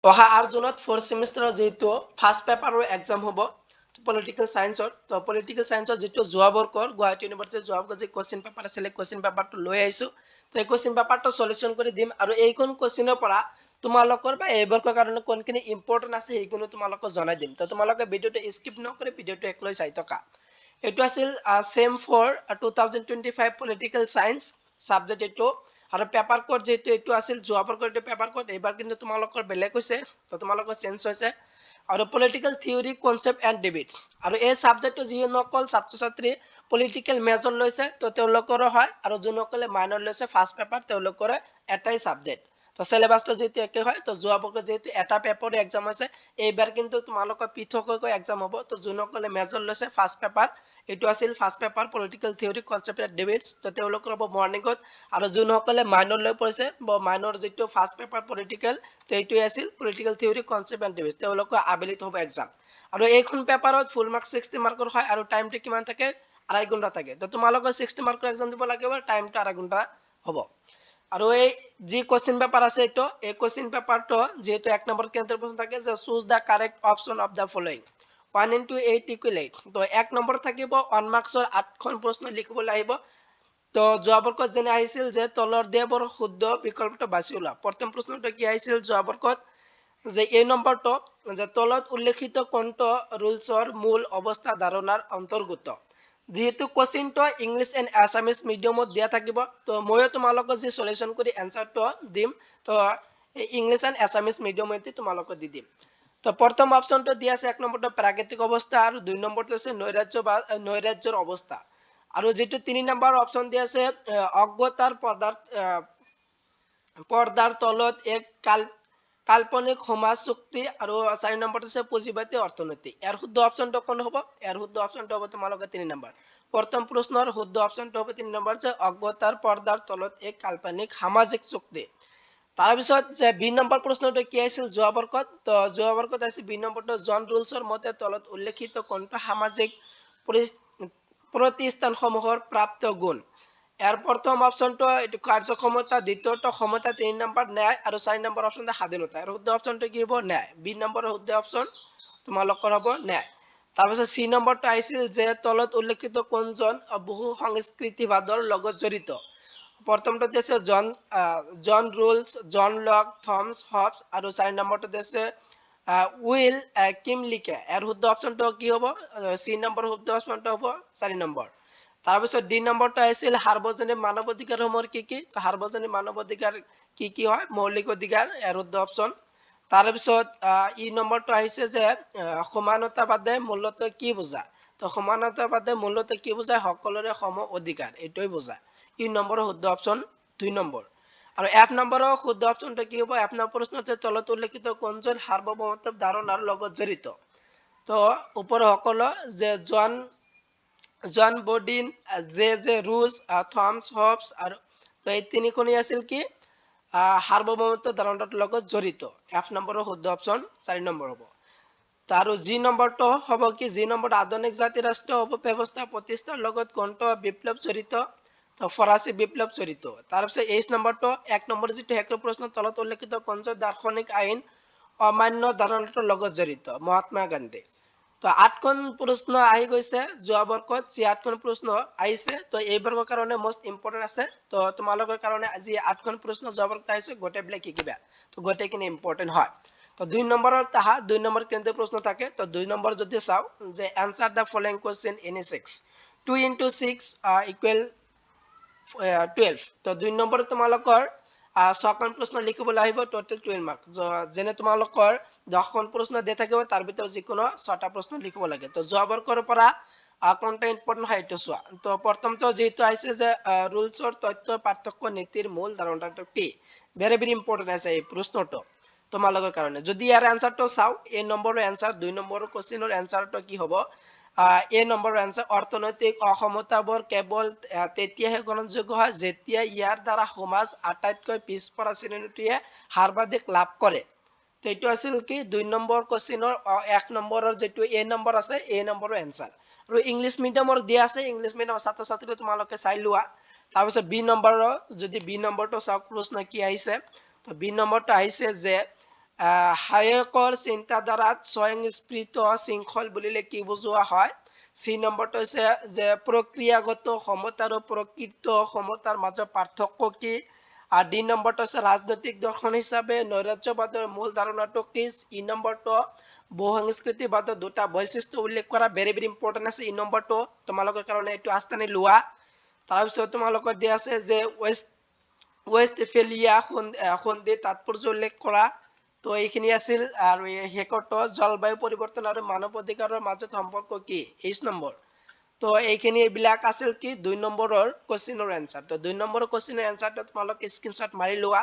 অহা ৮ জুনত 4th সেমিষ্টাৰৰ যেহেতু ফাৰ্ষ্ট পেপাৰৰ এক্সাম হ'ব পলিটিকেল সায়েন্সৰ তো পলিটিকেল সায়েন্সৰ যেটো যোৱা বৰ্ষৰ গুৱাহাটী ইউনিভাৰ্চিটিৰ যোৱা বৰ্ষৰ যে কোশ্চেন পেপাৰ আছিল কোশ্চেন পেপাৰটো লৈ আহিছো তো এই কোশ্চেন পেপাৰটো সলিউশন কৰি দিম আৰু এইখন কোশ্চেনৰ পৰা তোমালোকৰ বা এই বৰ্ষৰ কাৰণে কোনখিনি ইম্পৰ্টেন্ট আছে সেইখিনি তোমালোকক জনাই দিম তো তোমালোকে ভিডিওটো স্কিপ নকৰি ভিডিওটো একলৈ চাই থকা এইটো আছিল same for 2025 political science subject এইটো আৰু পেপাৰ কোড যেটো এইটো আছিল যোৱা বৰ্ষৰ এইটো পেপাৰ কোড এইবাৰ কিন্তু তোমালোকৰ বেলেগ হৈছে তো তোমালোকৰ চেঞ্জ হৈছে আৰু political theory concept and debate আৰু এই সাবজেক্টটো যি নকল ছাত্ৰ ছাত্ৰী পলিটিকেল মেজৰ লৈছে তো তেওঁলোকৰ হয় আৰু যোনসকলে মাইনৰ লৈছে ফাৰ্ষ্ট পেপাৰ তেওঁলোকৰ এটাই সাবজেক্ট তো সিলেবাসটো যেহেতু একে হয় তো যোৱা বৰ্ষৰ যেহেতু এটা পেপাৰৰ এক্সাম আছে এইবাৰ কিন্তু তোমালোকৰ পৃথককৈ এক্সাম হ'ব তো যোনসকলে মেজৰ লৈছে ফাৰ্ষ্ট পেপাৰ এইটো আছিল first paper political theory concept and debates তো তেওঁলোকৰ হ'ব মৰ্নিংত আৰু যোনসকলে মাইনৰ লৈ পৰিছে মাইনৰ যেটো ফাৰ্ষ্ট পেপাৰ পলিটিকেল তো এইটোৱে আছিল political theory concept and debates তেওঁলোকৰ আবেলিত হ'ব এক্সাম আৰু এইখন পেপাৰত ফুল মাৰ্ক 60 মাৰ্কৰ হয় আৰু টাইমটো কিমান থাকে 2.5 ঘণ্টা থাকে তো তোমালোকৰ 60 মাৰ্কৰ এক্সাম দিব লাগিব টাইমটো 2.5 ঘণ্টা হ'ব আৰু এই যি কোশ্চেন পেপাৰ আছে এইটো এই কোশ্চেন পেপাৰটো যেহেতু এক নম্বৰ কেন্দ্ৰ প্ৰশ্ন থাকে যে choose da correct option of the following 1 into 8 equal 8 তো এক নম্বৰ থাকিব 1 মাৰ্কছৰ 8খন প্ৰশ্ন লিখিবলৈ আহিব তো যোৱা বৰ্ষত যেনে আহিছিল যে তলৰ দেবৰ শুদ্ধ বিকল্পটো বাছি ওলোৱা প্ৰথম প্ৰশ্নটো কি আহিছিল যোৱা বৰ্ষত যে এই নম্বৰটো যে তলত উল্লেখিত কোনটো ৰুলছৰ মূল অৱস্থা ধাৰণাৰ অন্তৰ্গত যেহেতু কোশ্চেনটো ইংলিছ এণ্ড আছামিজ মিডিয়ামত দিয়া থাকিব তো ময়ো তোমালোকক যি সলিউশন কৰি এনসাৰটো দিম তো ইংলিছ এণ্ড আছামিজ মিডিয়ামতে তোমালোকক দি দিম তো প্ৰথম অপশনটো দিয়া আছে এক নম্বৰটো প্ৰাকৃতিক অৱস্থা আৰু দুই নম্বৰটো আছে নৈৰাজ্য বা নৈৰাজ্যৰ অৱস্থা আৰু যেটো 3 নম্বৰ অপশন দিয়া আছে অজ্ঞতাৰ পৰ্দাৰ তলত এক কাল্পনিক সমাজ চুক্তি আৰু 4 নম্বৰটো আছে পুঁজিবাদী অৰ্থনীতি ইয়াৰ শুদ্ধ অপশনটো কোন হ'ব ইয়াৰ শুদ্ধ অপশনটো হ'ব তোমালোকৰ 3 নম্বৰ প্ৰথম প্ৰশ্নৰ শুদ্ধ অপশনটো হ'ব 3 নম্বৰ যে অজ্ঞতাৰ পৰ্দাৰ তলত এক কাল্পনিক সামাজিক চুক্তি তাৰ পিছত যে বি নম্বৰ প্ৰশ্নটো কি আছিল যোৱা বৰ্ষত তো যোৱা বৰ্ষত আছিল বি নম্বৰটো জন ৰুলছৰ মতে তলত উল্লেখিত কোনটো সামাজিক প্ৰতিষ্ঠানসমূহৰ প্ৰাপ্ত গুণ ইয়াৰ প্ৰথম অপশনটো এটো কাৰ্যক্ষমতা দ্বিতীয়টো ক্ষমতা 3 নম্বৰ ন্যায় আৰু 4 নম্বৰ অপশনটো স্বাধীনতা আৰু শুদ্ধ অপশনটো কি হ'ব ন্যায় বি নম্বৰ শুদ্ধ অপশন তোমালোকৰ হ'ব ন্যায় তাৰপিছত সি নম্বৰটো আহিছিল যে তলত উল্লেখিত কোনজন বহু সংস্কৃতিবাদৰ লগত জড়িত প্ৰথমটো আছে জন rules John Locke Thomas Hobbes আৰু 4 নম্বৰটো আছে উইল কিমলিকে ইয়াৰ শুদ্ধ অপশনটো কি হ'ব সি নম্বৰ শুদ্ধ অপশনটো হ'ব 4 নম্বৰ তাৰপিছত ডি নম্বৰটো আহিছিল সাৰ্বজনীন মানৱ অধিকাৰসমূহৰ কি সাৰ্বজনীন মানৱ অধিকাৰ কি হয় মৌলিক অধিকাৰ ইয়াৰ শুদ্ধ অপশন তাৰপিছত ই নম্বৰটো আহিছে যে সমানতাবাদে মূলতঃ কি বুজা তো সমানতাবাদে মূলতঃ কি বুজায় সকলোৰে সম অধিকাৰ এইটোই বুজায় ই নম্বৰৰ শুদ্ধ অপশন 2 নম্বৰ আৰু এফ নম্বৰৰ শুদ্ধ অপশনটো কি হ'ব এফ নম্বৰ প্ৰশ্নতে তলত উল্লেখিত কোনজন সাৰ্বভৌমত্ব ধাৰণাৰ লগত জড়িত তো ওপৰৰ সকলো যে জন বডিন জে ৰুজ থমস হবস আৰু তো এই তিনিখনি আছিল কি সাৰ্বভৌমত্ব ধাৰণাৰ লগত জড়িত এফ নম্বৰৰ শুদ্ধ অপশন 4 নম্বৰ হ'ব আৰু জি নম্বৰটো হ'ব কি জি নম্বৰ আধুনিক জাতি ৰাষ্ট্ৰ ব্যৱস্থা প্ৰতিষ্ঠাৰ লগত কোনটো বিপ্লৱ জড়িত তো ফৰাসি বিপ্লৱ জড়িত তাৰপিছত এইচ নম্বৰটো এক নম্বৰ যেটো শেষৰ প্ৰশ্ন তলত উল্লেখিত কোনজন দাৰ্শনিক আইন অমান্য ধাৰণাটোৰ লগত জড়িত মহাত্মা গান্ধী তো 8খন প্ৰশ্ন আহি গৈছে যোৱা বৰ্ষত 8খন প্ৰশ্ন আহিছে তো এই বৰ্ষৰ কাৰণে মোস্ট ইম্পৰ্টেন্ট আছে তো তোমালোকৰ কাৰণে আজি 8খন প্ৰশ্ন যোৱা বৰ্ষত আহিছে গোটেইবিলাক শিকিবা তো গোটেইখিনি ইম্পৰ্টেন্ট হয় তো 2 নম্বৰৰ তাহা 2 নম্বৰ কেন্দ্ৰীয় প্ৰশ্ন থাকে তো 2 নম্বৰ যদি চাও যে answer da following question in 6 2 into 6 equal 12 তো 2 নম্বৰ তোমালোকৰ 6খন প্ৰশ্ন লিখিবলৈ আহিব টোটাল 12 মাৰ্ক যেনে তোমালোকৰ 10খন প্ৰশ্ন দিয়া থাকিব তাৰ ভিতৰত যিকোনো 6টা প্ৰশ্ন লিখিব লাগে তো যোৱা বৰ্ষৰ পৰা কোনটা ইম্পৰ্টেন্ট হয় এটা চোৱা তো প্ৰথমটো যেটো আহিছে যে ৰুলছৰ তথ্য পাৰ্থক্য নীতিৰ মূল ধাৰণাটো কি ভেৰি ভেৰি ইম্পৰ্টেন্ট আছে এই প্ৰশ্নটো তোমালোকৰ কাৰণে যদি ইয়াৰ এনসাৰটো চাও এই নম্বৰৰ এনসাৰ 2 নম্বৰৰ কোশ্চেনৰ এনসাৰটো কি হ'ব এই নম্বৰৰ এনসাৰ অৰ্থনৈতিক অসমতাবোৰ কেৱল তেতিয়াহে গ্ৰহণযোগ্য হয় যেতিয়া ইয়াৰ দ্বাৰা সমাজ আটাইতকৈ পিছপৰা শ্ৰেণীটোৱে সৰ্বাধিক লাভ কৰে তো এইটো আছিল কি 2 নম্বৰ কোশ্চেনৰ 1 নম্বৰৰ যেটো এ নম্বৰ আছে এ নম্বৰৰ এনসাৰ আৰু ইংলিশ মিডিয়ামৰ দিয়া আছে ইংলিশ মিডিয়ামৰ ছাত্ৰ ছাত্ৰী তোমালোকে চাই লোৱা তাৰপিছত বি নম্বৰৰ যদি বি নম্বৰটো চাওক প্ৰশ্ন কি আহিছে তো বি নম্বৰটো আহিছে যে হায়েকৰ চিন্তাধাৰাত স্বয়ংস্ফীত শৃংখল বুলিলে কি বুজোৱা হয়? চি নম্বৰটো হৈছে যে প্ৰক্ৰিয়াগত ক্ষমতা আৰু প্ৰকৃত ক্ষমতাৰ মাজত পাৰ্থক্য কি? আৰ ডি নম্বৰটা হচ্ছে ৰাজনৈতিক দৰ্শন হিসাবে নৈৰাজ্যবাদেৰ মূল ধাৰণাটো কি? ই নম্বৰটো বহুসাংস্কৃতিবাদৰ দুটা বৈশিষ্ট্য উল্লেখ কৰা ভেৰি ভেৰি ইম্পৰ্টেণ্ট আছে। ই নম্বৰটো তোমালোকৰ কাৰণে এইটো আস্থানি লোৱা। তাৰপিছত তোমালোকৰ দিয়া আছে যে ৱেষ্টফেলিয়া সন্ধি তাৎপৰ্য উল্লেখ কৰা। তো এইখিনি আছিল। আৰু শেষৰটো জলবায়ু পৰিৱৰ্তন আৰু মানৱ অধিকাৰৰ মাজত সম্পৰ্ক কি? ২৩ নম্বৰ। তো এইখিনি এইবিলাক আছিল কি ২ নম্বৰৰ কোশ্চিনৰ এনসাৰ। তো ২ নম্বৰৰ কোশ্চিনৰ এনসাৰটো তোমালোক স্ক্ৰিনশ্বট মাৰি লোৱা।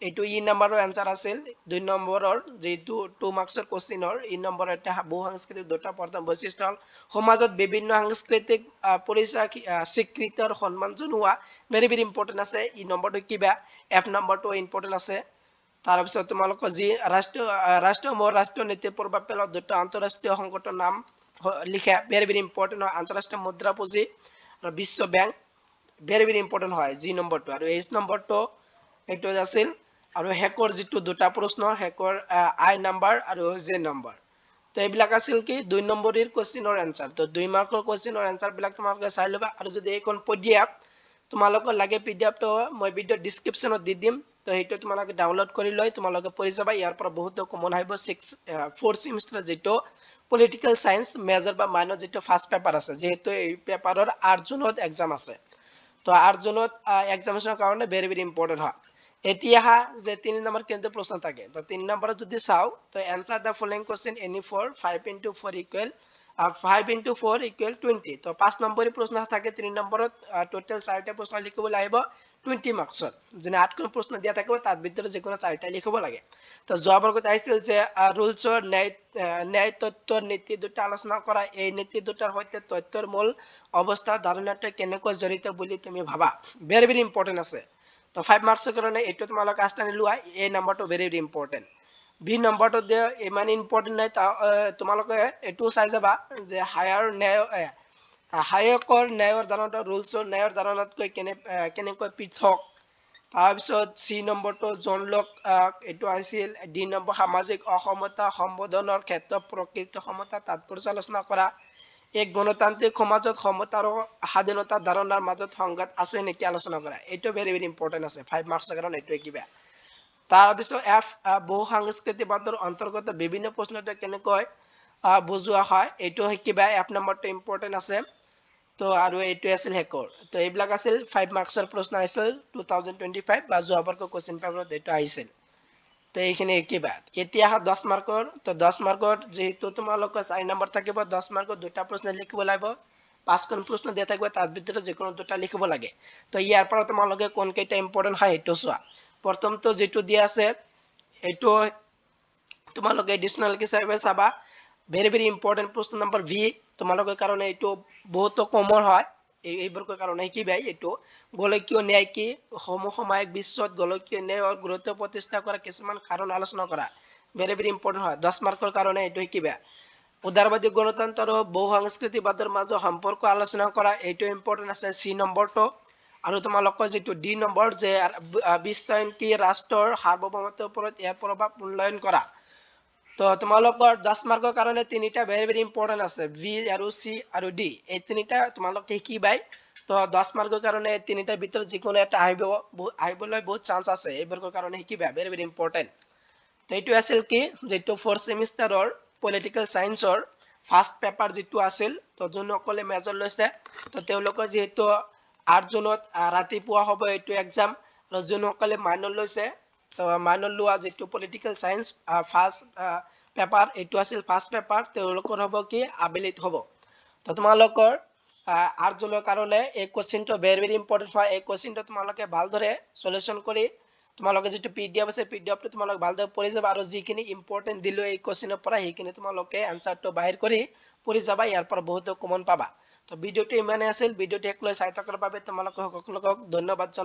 এইটো ই নম্বৰৰ এনসাৰ আছিল ২ নম্বৰৰ যেটো 2 মাৰ্কছৰ কোশ্চিনৰ। ই নম্বৰ এটা বহু সাংস্কৃতিক দুটা প্ৰধান বৈশিষ্ট্য হ'ল সমাজত বিভিন্ন সাংস্কৃতিক পৰিচয় স্বীকৃতি আৰু সন্মান জনোৱা। ভেৰি ভেৰি ইম্পৰ্টেণ্ট আছে। ই নম্বৰটো কিবা এফ নম্বৰটো ইম্পৰ্টেণ্ট আছে। তাৰপিছত তোমালোকৰ যি ৰাষ্ট্ৰীয় নীতিৰ প্ৰভাৱ পেলোৱা দুটা আন্তঃৰাষ্ট্ৰীয় সংগঠনৰ নাম লিখা। ভেৰি ভেৰি ইম্পৰ্টেণ্ট হয়। আন্তঃৰাষ্ট্ৰীয় মুদ্ৰা পুঁজি আৰু বিশ্ব বেংক ভেৰি ভেৰি ইম্পৰ্টেণ্ট হয় জি নম্বৰটো। আৰু এইচ নম্বৰটো এইটো আছিল। আৰু হেকৰ যিটো দুটা প্ৰশ্ন হেকৰ আই নম্বৰ আৰু জে নম্বৰ। তো এইবিলাক আছিল কি ২ নম্বৰৰ কোশ্চিনৰ এনসাৰ। তো 2 মাৰ্কৰ কোশ্চিনৰ এনসাৰ বিলাক তোমালোকে চাই ল'বা। আৰু যদি এইখন পিডিএফ তোমালোকৰ লাগে পিডিএফটো মই ভিডিও ডেসক্ৰিপশনত দি দিম। তো সেইটো তোমালোকে ডাউনলোড কৰি লৈ তোমালোকে পঢ়ি যাবা। ইয়াৰ পৰা বহুতো কমন আহিব 4 সেমিষ্টাৰ যেটো পলিটিক্যাল সায়েন্স মেজৰ বা মাইনৰ যেটো ফাৰ্স্ট পেপাৰ আছে। যেহেতু এই পেপাৰৰ 8 জুনত এক্সাম আছে। তো 8 জুনত এক্সামিনেশনৰ কাৰণে ভেৰি ভেৰি ইম্পৰ্টেণ্ট হয়। এতিয়া যে 3 নম্বৰ কেন্দ্ৰ প্ৰশ্ন থাকে। তো 3 নম্বৰত যদি চাও তো answer the following question any four 5 into 4 equal 20। তো 5 নম্বৰৰ প্ৰশ্ন থাকে 3 নম্বৰত টোটাল 4টা প্ৰশ্ন লিখিবলৈ আহিব 20 মাৰ্কসত। যেনে 8খন প্ৰশ্ন দিয়া থাকিব তাৰ ভিতৰত যিকোনো 4টা লিখিব লাগে। তো যোৱা বৰ্গত আহিছিল যে ৰুলছৰ ন্যায় তত্ত্বৰ নীতি দুটা আলোচনা কৰা। এই নীতি দুটাৰ সৈতে তথ্যৰ মূল অৱস্থা ধাৰণাটো কেনেকৈ জড়িত বুলি তুমি ভাবা? ভেৰি ভেৰি ইম্পৰ্টেণ্ট আছে। তো 5 মাৰ্কসৰ কাৰণে এইটো তোমালোকে আস্থানি লোৱা। এই নম্বৰটো ভেৰি ভেৰি ইম্পৰ্টেণ্ট। বি নম্বৰটো দিয়ে ইমান ইম্পৰ্টেণ্ট নাই। তোমালোকে এইটো চাই যাবা যে হায়েকৰ ন্যায়ৰ ধাৰণাটো ৰুলছৰ ন্যায়ৰ ধাৰণাতকৈ কেনেকৈ পৃথক। তাৰপিছত চি নম্বৰটো জন লক এইটো আছিল। ডি নম্বৰ সামাজিক অসমতা সম্বোধনৰ ক্ষেত্ৰত প্ৰকৃত ক্ষমতা তাৎপৰ্য আলোচনা কৰা। এক গণতান্ত্ৰিক সমাজত ক্ষমতা আৰু স্বাধীনতাৰ ধাৰণাৰ মাজত সংঘাত আছে নেকি আলোচনা কৰা। এইটো ভেৰি ভেৰি ইম্পৰ্টেণ্ট আছে 5 মাৰ্কছৰ কাৰণে এইটোৱে কিবা। তাৰপিছত এফ বহু সাংস্কৃতিবাদৰ অন্তৰ্গত বিভিন্ন প্ৰশ্নটো কেনেকৈ বুজোৱা হয় এইটো শিকিবা। এফ নম্বৰটো ইম্পৰ্টেণ্ট আছে। তো আৰু এইটো আছিল হেকৰ। তো এইবিলাক আছিল 5 মাৰ্কছৰ প্ৰশ্ন আছিল 2025 বা যোৱা বৰ্ষৰ কোশ্চিন পেপাৰত এইটো আহিছিল। তো এইখিনি কিবা। এতিয়া 10 মাৰ্কৰ। তো 10 মাৰ্কত যেহেতু তোমালোকৰ 4 নম্বৰ থাকিব 10 মাৰ্কত দুটা প্ৰশ্ন লিখিব লাগিব। 5খন প্ৰশ্ন দিয়া থাকিব তাৰ ভিতৰত যিকোনো দুটা লিখিব লাগে। তো ইয়াৰ পৰা তোমালোকে কোন কেইটা ইম্পৰ্টেণ্ট হয় সেইটো চোৱা। প্ৰথমটো যেটো দিয়া আছে এইটো তোমালোকে এডিশনাল হিচাপে চাবা। ভেৰি ভেৰি ইম্পৰ্টেণ্ট প্ৰশ্ন নম্বৰ ভি তোমালোকৰ কাৰণে এইটো বহুত কমন হয়। এইবোৰৰ কাৰণে শিকিবা। এইটো গোলকীয় ন্যায় কি? সমসাময়িক বিশ্বত গোলকীয় ন্যায়ৰ গুৰুত্ব প্ৰতিষ্ঠা কৰা কিছুমান কাৰণ আলোচনা কৰা। ভেৰি ভেৰি ইম্পৰ্টেণ্ট হয় 10 মাৰ্কৰ কাৰণে এইটো শিকিবা। উদাৰবাদী গণতন্ত্ৰ আৰু বহু সাংস্কৃতিবাদৰ মাজত সম্পৰ্ক আলোচনা কৰা। এইটো ইম্পৰ্টেণ্ট আছে চি নম্বৰটো। আৰু তোমালোকৰ যেটো ডি নম্বৰ যে বিশ্বায়ন কি ৰাষ্ট্ৰৰ সাৰ্বভৌমত্বৰ ওপৰত ইয়াৰ প্ৰভাৱ মূল্যায়ন কৰা। তো তোমালোকৰ 10 মাৰ্কৰ কাৰণে তিনিটা ভেৰি ভেৰি ইম্পৰ্টেণ্ট আছে ভি আৰু চি আৰু ডি। এই তিনিটা তোমালোকে শিকিবাই। তো 10 মাৰ্কৰ কাৰণে এই তিনিটাৰ ভিতৰত যিকোনো এটা আহিবলৈ বহুত চান্স আছে। এইবোৰৰ কাৰণে শিকিবা ভেৰি ভেৰি ইম্পৰ্টেণ্ট। তো এইটো আছিল কি যেটো 4 সেমিষ্টাৰৰ পলিটিক্যাল সায়েন্সৰ ফাৰ্স্ট পেপাৰ যেটো আছিল। তো যোনসকলে মেজৰ লৈছে তো তেওঁলোকৰ যেহেতু 8 জুনত ৰাতিপুৱা হ'ব এইটো এক্সাম। আৰু যোনসকলে মাইনৰ লৈছে তো মাইনৰ লোৱা যেটো পলিটিক্যাল সায়েন্স ফাৰ্স্ট পেপাৰ এইটো আছিল ফাৰ্স্ট পেপাৰ তেওঁলোকৰ হ'ব কি আবেলিত হ'ব। তো তোমালোকৰ 8 জুনৰ কাৰণে এই কোশ্চিনটো ভেৰি ভেৰি ইম্পৰ্টেণ্ট হয়। এই কোশ্চিনটো তোমালোকে ভালদৰে সলিউশন কৰি তোমালোকে যেটো পিডিএফ আছে পিডিএফটো তোমালোকে ভালদৰে পঢ়ি যাবা। আৰু যিখিনি ইম্পৰ্টেণ্ট দিলো এই কোশ্চিনৰ পৰা সেইখিনি তোমালোকে আনসাৰটো বাহিৰ কৰি পঢ়ি যাবা। ইয়াৰ পৰা বহুত কমন পাবা। তো ভিডিওটো ইমানে আছিল। ভিডিওটো একলৈ চাই থকাৰ বাবে তোমালোকক সকলোকক ধন্যবাদ জনাই